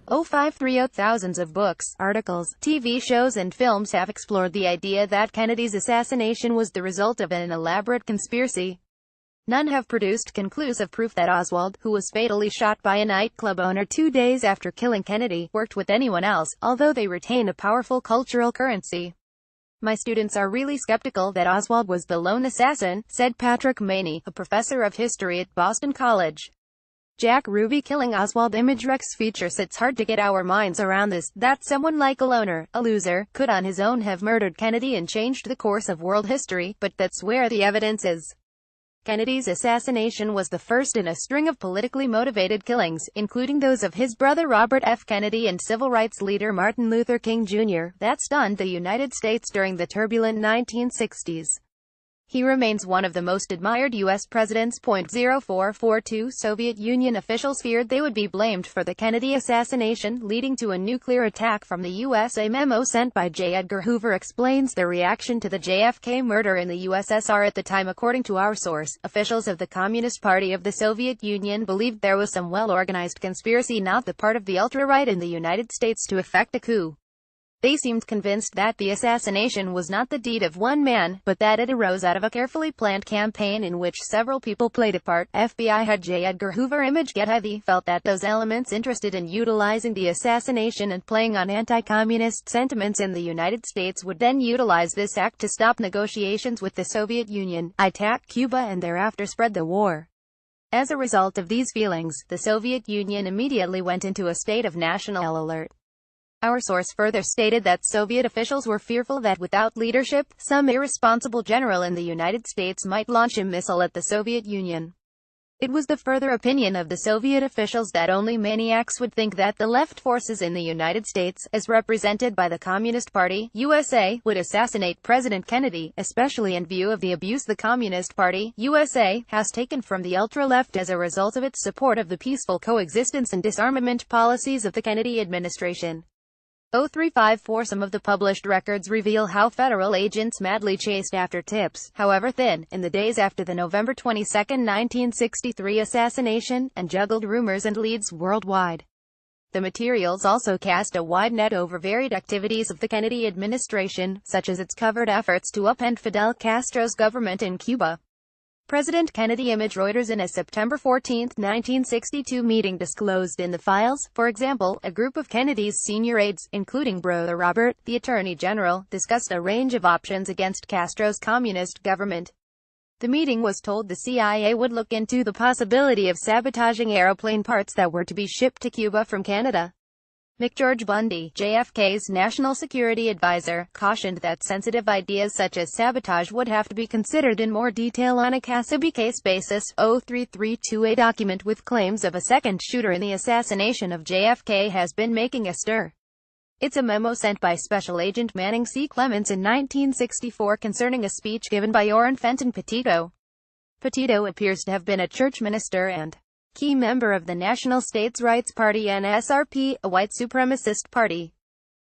0530. Thousands of books, articles, TV shows and films have explored the idea that Kennedy's assassination was the result of an elaborate conspiracy. None have produced conclusive proof that Oswald, who was fatally shot by a nightclub owner 2 days after killing Kennedy, worked with anyone else, although they retain a powerful cultural currency. My students are really skeptical that Oswald was the lone assassin, said Patrick Maney, a professor of history at Boston College. Jack Ruby killing Oswald ImageRex features. It's hard to get our minds around this, that someone like a loner, a loser, could on his own have murdered Kennedy and changed the course of world history, but that's where the evidence is. Kennedy's assassination was the first in a string of politically motivated killings, including those of his brother Robert F. Kennedy and civil rights leader Martin Luther King Jr., that stunned the United States during the turbulent 1960s. He remains one of the most admired U.S. presidents. 0442 Soviet Union officials feared they would be blamed for the Kennedy assassination, leading to a nuclear attack from the U.S. A memo sent by J. Edgar Hoover explains the reaction to the JFK murder in the USSR at the time. According to our source, officials of the Communist Party of the Soviet Union believed there was some well-organized conspiracy not the part of the ultra-right in the United States to effect a coup. They seemed convinced that the assassination was not the deed of one man, but that it arose out of a carefully planned campaign in which several people played a part. FBI head J. Edgar Hoover He felt that those elements interested in utilizing the assassination and playing on anti-communist sentiments in the United States would then utilize this act to stop negotiations with the Soviet Union, attack Cuba and thereafter spread the war. As a result of these feelings, the Soviet Union immediately went into a state of national alert. Our source further stated that Soviet officials were fearful that without leadership, some irresponsible general in the United States might launch a missile at the Soviet Union. It was the further opinion of the Soviet officials that only maniacs would think that the left forces in the United States, as represented by the Communist Party, USA, would assassinate President Kennedy, especially in view of the abuse the Communist Party, USA, has taken from the ultra-left as a result of its support of the peaceful coexistence and disarmament policies of the Kennedy administration. 0354 Some of the published records reveal how federal agents madly chased after tips, however thin, in the days after the November 22, 1963 assassination, and juggled rumors and leads worldwide. The materials also cast a wide net over varied activities of the Kennedy administration, such as its covert efforts to upend Fidel Castro's government in Cuba. President Kennedy image Reuters in a September 14, 1962 meeting disclosed in the files, for example, a group of Kennedy's senior aides, including brother Robert, the Attorney General, discussed a range of options against Castro's communist government. The meeting was told the CIA would look into the possibility of sabotaging aeroplane parts that were to be shipped to Cuba from Canada. McGeorge Bundy, JFK's national security advisor, cautioned that sensitive ideas such as sabotage would have to be considered in more detail on a case-by-case basis. 0332 A document with claims of a second shooter in the assassination of JFK has been making a stir. It's a memo sent by Special Agent Manning C. Clements in 1964 concerning a speech given by Orrin Fenton Petito. Petito appears to have been a church minister and key member of the National States Rights Party NSRP, a white supremacist party.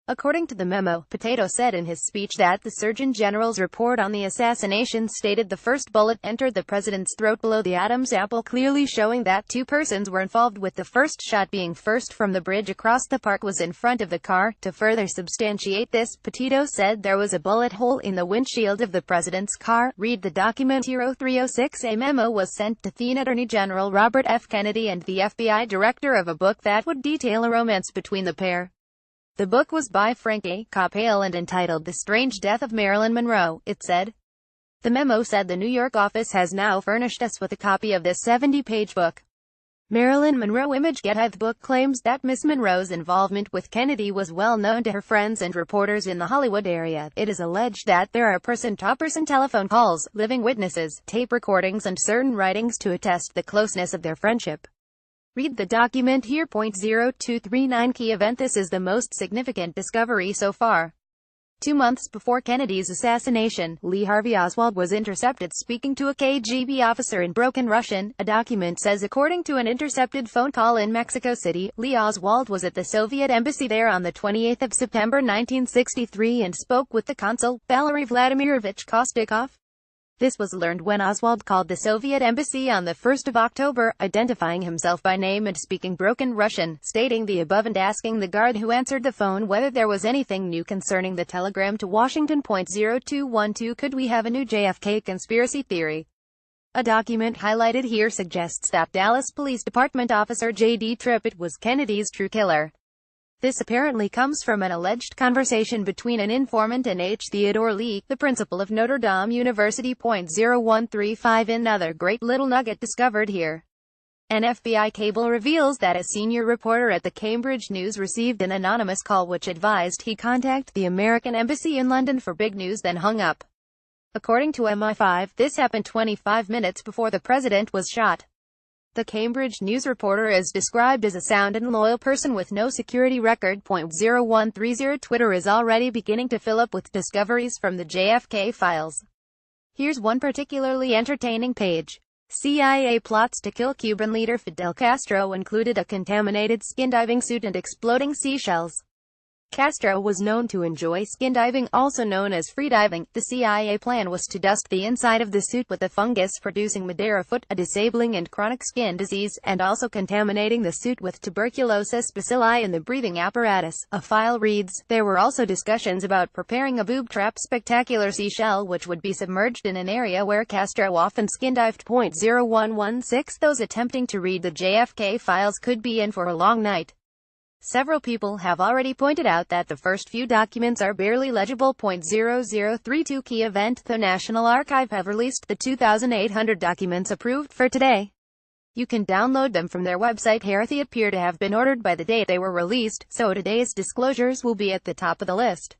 According to the memo, Petito said in his speech that the Surgeon General's report on the assassination stated the first bullet entered the president's throat below the Adam's apple, clearly showing that two persons were involved, with the first shot being first from the bridge across the park was in front of the car. To further substantiate this, Petito said there was a bullet hole in the windshield of the president's car. Read the document here. 0306 A memo was sent to then Attorney General Robert F. Kennedy and the FBI director of a book that would detail a romance between the pair. The book was by Frank A. Coppell and entitled The Strange Death of Marilyn Monroe, it said. The memo said the New York office has now furnished us with a copy of this 70-page book. Marilyn Monroe image The book claims that Miss Monroe's involvement with Kennedy was well known to her friends and reporters in the Hollywood area. It is alleged that there are person-to-person telephone calls, living witnesses, tape recordings and certain writings to attest the closeness of their friendship. Read the document here. 0239 Key event. This is the most significant discovery so far. 2 months before Kennedy's assassination, Lee Harvey Oswald was intercepted speaking to a KGB officer in broken Russian, a document says. According to an intercepted phone call in Mexico City, Lee Oswald was at the Soviet embassy there on the 28th of September 1963 and spoke with the consul, Valery Vladimirovich Kostikov. This was learned when Oswald called the Soviet embassy on the 1st of October, identifying himself by name and speaking broken Russian, stating the above and asking the guard who answered the phone whether there was anything new concerning the telegram to Washington. 0212 Could we have a new JFK conspiracy theory? A document highlighted here suggests that Dallas Police Department officer J.D. Trippett was Kennedy's true killer. This apparently comes from an alleged conversation between an informant and H. Theodore Lee, the principal of Notre Dame University. 0135 Another great little nugget discovered here. An FBI cable reveals that a senior reporter at the Cambridge News received an anonymous call which advised he contact the American Embassy in London for big news, then hung up. According to MI5, this happened 25 minutes before the president was shot. The Cambridge News reporter is described as a sound and loyal person with no security record. 0130 Twitter is already beginning to fill up with discoveries from the JFK files. Here's one particularly entertaining page. CIA plots to kill Cuban leader Fidel Castro included a contaminated skin diving suit and exploding seashells. Castro was known to enjoy skin diving, also known as freediving. The CIA plan was to dust the inside of the suit with a fungus-producing Madeira foot, a disabling and chronic skin disease, and also contaminating the suit with tuberculosis bacilli in the breathing apparatus. A file reads, there were also discussions about preparing a boob trap spectacular seashell which would be submerged in an area where Castro often skin dived. 0116 Those attempting to read the JFK files could be in for a long night. Several people have already pointed out that the first few documents are barely legible. 0032 Key event. The National Archive have released the 2,800 documents approved for today. You can download them from their website here. They appear to have been ordered by the date they were released, so today's disclosures will be at the top of the list.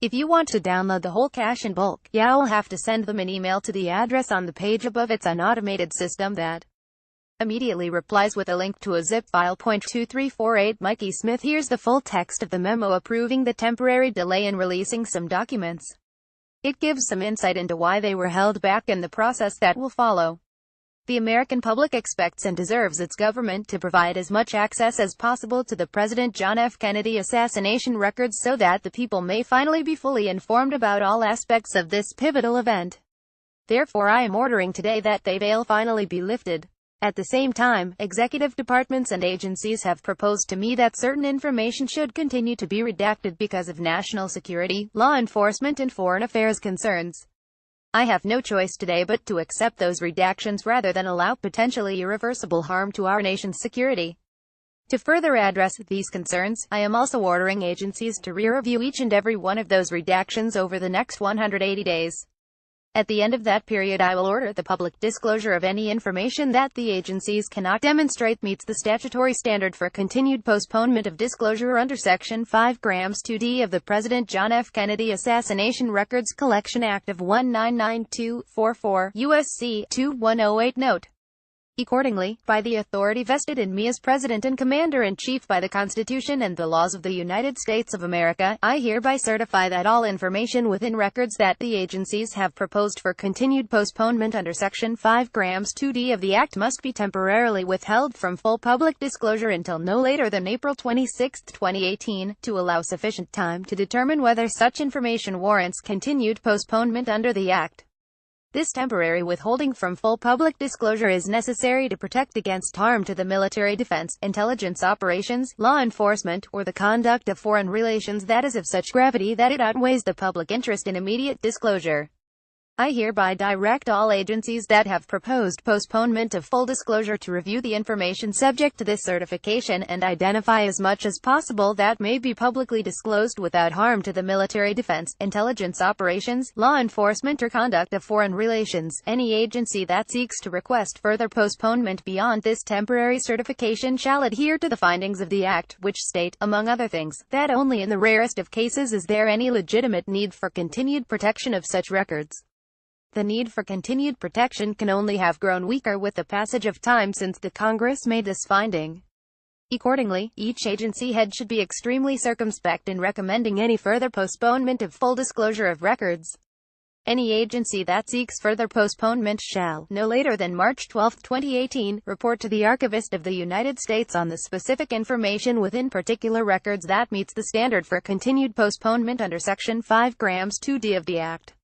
If you want to download the whole cache in bulk, you'll have to send them an email to the address on the page above. It's an automated system that immediately replies with a link to a zip file. 2348 Mikey Smith. Here's the full text of the memo approving the temporary delay in releasing some documents. It gives some insight into why they were held back and the process that will follow. The American public expects and deserves its government to provide as much access as possible to the President John F. Kennedy assassination records so that the people may finally be fully informed about all aspects of this pivotal event. Therefore, I am ordering today that the veil finally be lifted. At the same time, executive departments and agencies have proposed to me that certain information should continue to be redacted because of national security, law enforcement and foreign affairs concerns. I have no choice today but to accept those redactions rather than allow potentially irreversible harm to our nation's security. To further address these concerns, I am also ordering agencies to re-review each and every one of those redactions over the next 180 days. At the end of that period, I will order the public disclosure of any information that the agencies cannot demonstrate meets the statutory standard for continued postponement of disclosure under Section 5 grams 2D of the President John F. Kennedy Assassination Records Collection Act of 1992-44, U.S.C. 2108. Note: accordingly, by the authority vested in me as President and Commander-in-Chief by the Constitution and the laws of the United States of America, I hereby certify that all information within records that the agencies have proposed for continued postponement under Section 5 grams 2D of the Act must be temporarily withheld from full public disclosure until no later than April 26, 2018, to allow sufficient time to determine whether such information warrants continued postponement under the Act. This temporary withholding from full public disclosure is necessary to protect against harm to the military defense, intelligence operations, law enforcement, or the conduct of foreign relations that is of such gravity that it outweighs the public interest in immediate disclosure. I hereby direct all agencies that have proposed postponement of full disclosure to review the information subject to this certification and identify as much as possible that may be publicly disclosed without harm to the military defense, intelligence operations, law enforcement or conduct of foreign relations. Any agency that seeks to request further postponement beyond this temporary certification shall adhere to the findings of the Act, which state, among other things, that only in the rarest of cases is there any legitimate need for continued protection of such records. The need for continued protection can only have grown weaker with the passage of time since the Congress made this finding. Accordingly, each agency head should be extremely circumspect in recommending any further postponement of full disclosure of records. Any agency that seeks further postponement shall, no later than March 12, 2018, report to the Archivist of the United States on the specific information within particular records that meets the standard for continued postponement under Section 5 grams 2D of the Act.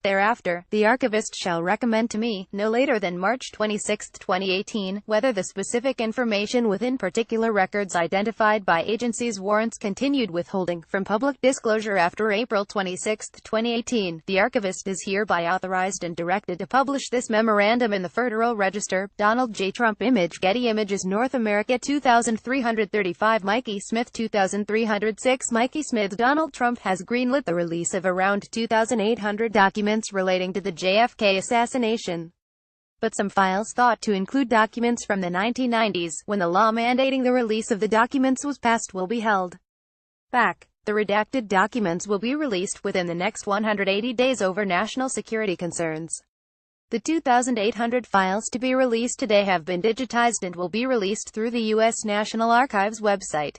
Thereafter, the archivist shall recommend to me, no later than March 26, 2018, whether the specific information within particular records identified by agencies warrants continued withholding from public disclosure after April 26, 2018. The archivist is hereby authorized and directed to publish this memorandum in the Federal Register. Donald J. Trump image. Getty Images. North America 2335. Mikey Smith 2306. Mikey Smith. Donald Trump has greenlit the release of around 2,800 documents relating to the JFK assassination. But some files thought to include documents from the 1990s, when the law mandating the release of the documents was passed, will be held back. The redacted documents will be released within the next 180 days over national security concerns. The 2,800 files to be released today have been digitized and will be released through the U.S. National Archives website.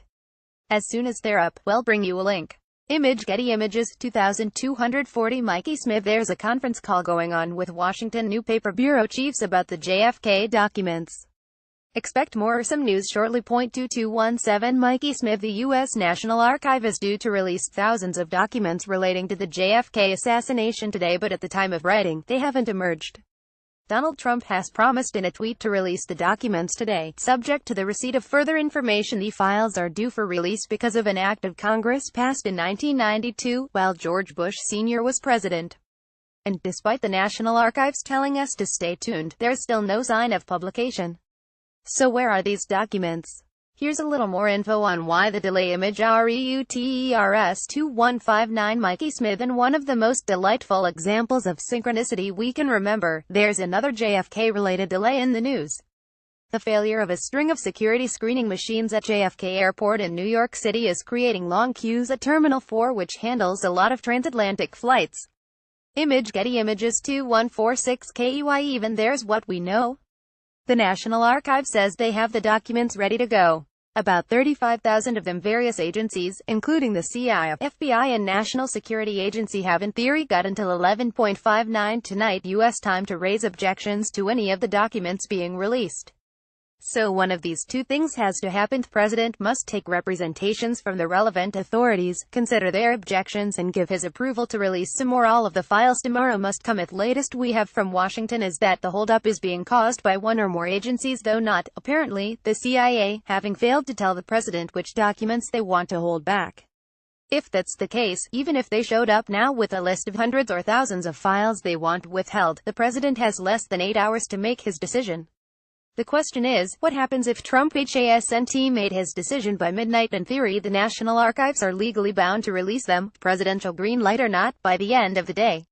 As soon as they're up, we'll bring you a link. Image. Getty Images. 2240. Mikey Smith. There's a conference call going on with Washington newspaper bureau chiefs about the JFK documents. Expect more or some news shortly. 2217. Mikey Smith. The U.S. National Archive is due to release thousands of documents relating to the JFK assassination today, but at the time of writing, they haven't emerged. Donald Trump has promised in a tweet to release the documents today, subject to the receipt of further information. The files are due for release because of an act of Congress passed in 1992, while George Bush Sr. was president. And despite the National Archives telling us to stay tuned, there's still no sign of publication. So where are these documents? Here's a little more info on why the delay. Image. Reuters 2159. Mikey Smith. In one of the most delightful examples of synchronicity we can remember, there's another JFK-related delay in the news. The failure of a string of security screening machines at JFK Airport in New York City is creating long queues at Terminal 4, which handles a lot of transatlantic flights. Image. Getty Images. 2146. KEY. Even there's what we know. The National Archive says they have the documents ready to go. About 35,000 of them. Various agencies, including the CIA, FBI and National Security Agency, have in theory got until 11:59 tonight U.S. time to raise objections to any of the documents being released. So one of these two things has to happen. The president must take representations from the relevant authorities, consider their objections, and give his approval to release some or all of the files tomorrow must come. At latest we have from Washington is that the holdup is being caused by one or more agencies, though not, apparently, the CIA, having failed to tell the president which documents they want to hold back. If that's the case, even if they showed up now with a list of hundreds or thousands of files they want withheld, the president has less than 8 hours to make his decision. The question is, what happens if Trump hasn't made his decision by midnight? In theory, the National Archives are legally bound to release them, presidential green light or not, by the end of the day.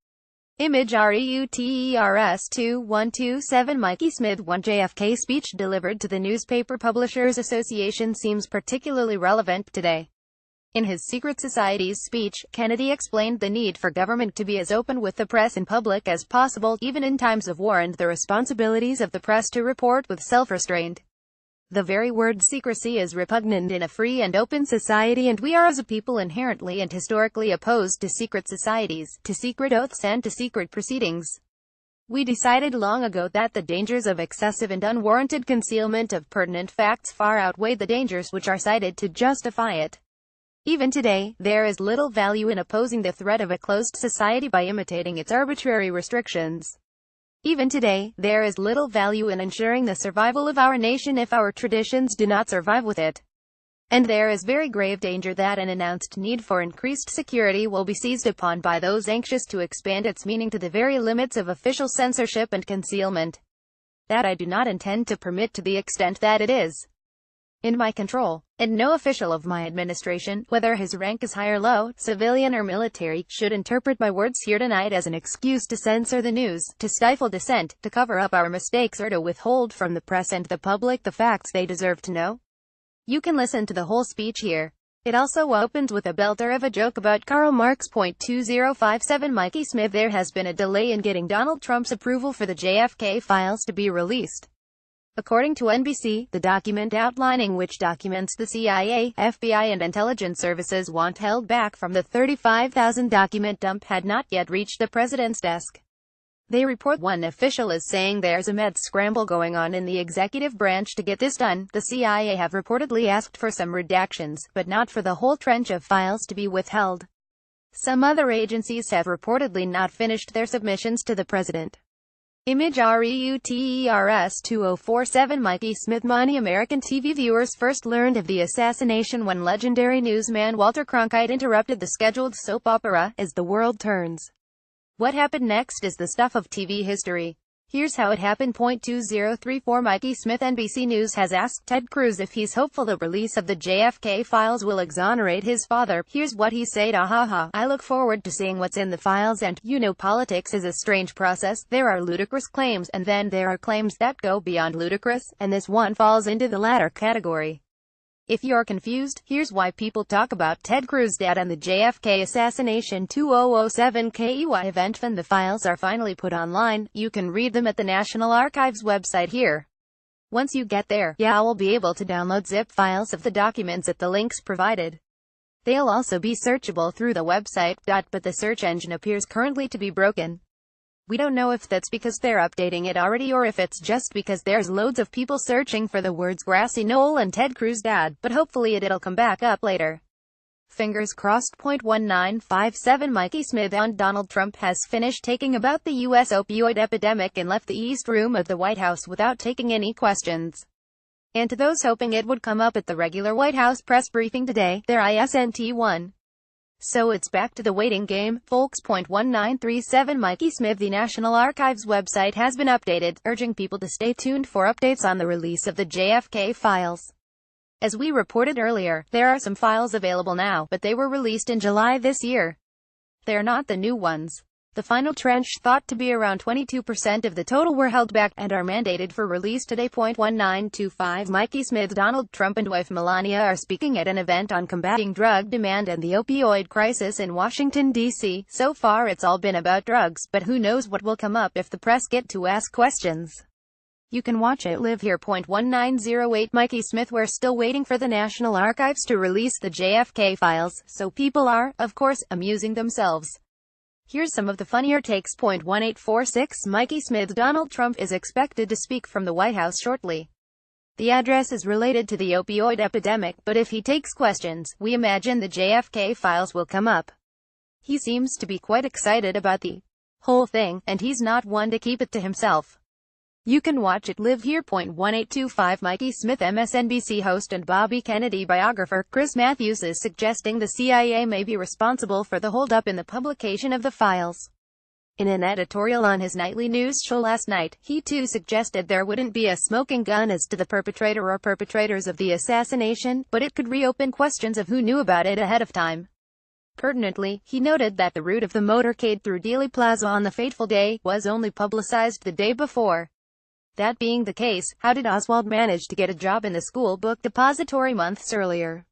Image. Reuters 2127. Mikey Smith. One JFK speech delivered to the Newspaper Publishers Association seems particularly relevant today. In his secret society's speech, Kennedy explained the need for government to be as open with the press and public as possible, even in times of war, and the responsibilities of the press to report with self-restraint. The very word secrecy is repugnant in a free and open society, and we are as a people inherently and historically opposed to secret societies, to secret oaths and to secret proceedings. We decided long ago that the dangers of excessive and unwarranted concealment of pertinent facts far outweigh the dangers which are cited to justify it. Even today, there is little value in opposing the threat of a closed society by imitating its arbitrary restrictions. Even today, there is little value in ensuring the survival of our nation if our traditions do not survive with it. And there is very grave danger that an announced need for increased security will be seized upon by those anxious to expand its meaning to the very limits of official censorship and concealment. That I do not intend to permit to the extent that it is in my control, and no official of my administration, whether his rank is high or low, civilian or military, should interpret my words here tonight as an excuse to censor the news, to stifle dissent, to cover up our mistakes, or to withhold from the press and the public the facts they deserve to know. You can listen to the whole speech here. It also opens with a belter of a joke about Karl Marx. 2057. Mikey Smith. There has been a delay in getting Donald Trump's approval for the JFK files to be released. According to NBC, the document outlining which documents the CIA, FBI and intelligence services want held back from the 35,000 document dump had not yet reached the president's desk. They report one official is saying there's a mad scramble going on in the executive branch to get this done. The CIA have reportedly asked for some redactions, but not for the whole trench of files to be withheld. Some other agencies have reportedly not finished their submissions to the president. Image Reuters 2047 Mikey Smith. Many American TV viewers first learned of the assassination when legendary newsman Walter Cronkite interrupted the scheduled soap opera, As the World Turns. What happened next is the stuff of TV history. Here's how it happened. 2034 Mikey Smith. NBC News has asked Ted Cruz if he's hopeful the release of the JFK files will exonerate his father. Here's what he said: "Ahaha, I look forward to seeing what's in the files, and, you know, politics is a strange process. There are ludicrous claims, and then there are claims that go beyond ludicrous, and this one falls into the latter category. If you're confused, here's why people talk about Ted Cruz's dad and the JFK assassination 2007 KEY event. When the files are finally put online, you can read them at the National Archives website here. Once you get there, you'll be able to download zip files of the documents at the links provided. They'll also be searchable through the website, but the search engine appears currently to be broken. We don't know if that's because they're updating it already or if it's just because there's loads of people searching for the words grassy knoll and Ted Cruz dad, but hopefully it'll come back up later. Fingers crossed. 1957 Mikey Smith. On Donald Trump has finished talking about the U.S. opioid epidemic and left the East Room of the White House without taking any questions. And to those hoping it would come up at the regular White House press briefing today, there isn't one. So it's back to the waiting game, folks. 1937 Mikey Smith. The National Archives website has been updated, urging people to stay tuned for updates on the release of the JFK files. As we reported earlier, there are some files available now, but they were released in July this year. They're not the new ones. The final tranche, thought to be around 22% of the total, were held back, and are mandated for release today. 1925 Mikey Smith. Donald Trump and wife Melania are speaking at an event on combating drug demand and the opioid crisis in Washington, D.C. So far it's all been about drugs, but who knows what will come up if the press get to ask questions. You can watch it live here. 1908 Mikey Smith. We're still waiting for the National Archives to release the JFK files, so people are, of course, amusing themselves. Here's some of the funnier takes. 1846 Mikey Smith. Donald Trump is expected to speak from the White House shortly. The address is related to the opioid epidemic, but if he takes questions, we imagine the JFK files will come up. He seems to be quite excited about the whole thing, and he's not one to keep it to himself. You can watch it live here. 1825 Mikey Smith. MSNBC host and Bobby Kennedy biographer Chris Matthews is suggesting the CIA may be responsible for the holdup in the publication of the files. In an editorial on his nightly news show last night, he too suggested there wouldn't be a smoking gun as to the perpetrator or perpetrators of the assassination, but it could reopen questions of who knew about it ahead of time. Pertinently, he noted that the route of the motorcade through Dealey Plaza on the fateful day was only publicized the day before. That being the case, how did Oswald manage to get a job in the school book depository months earlier?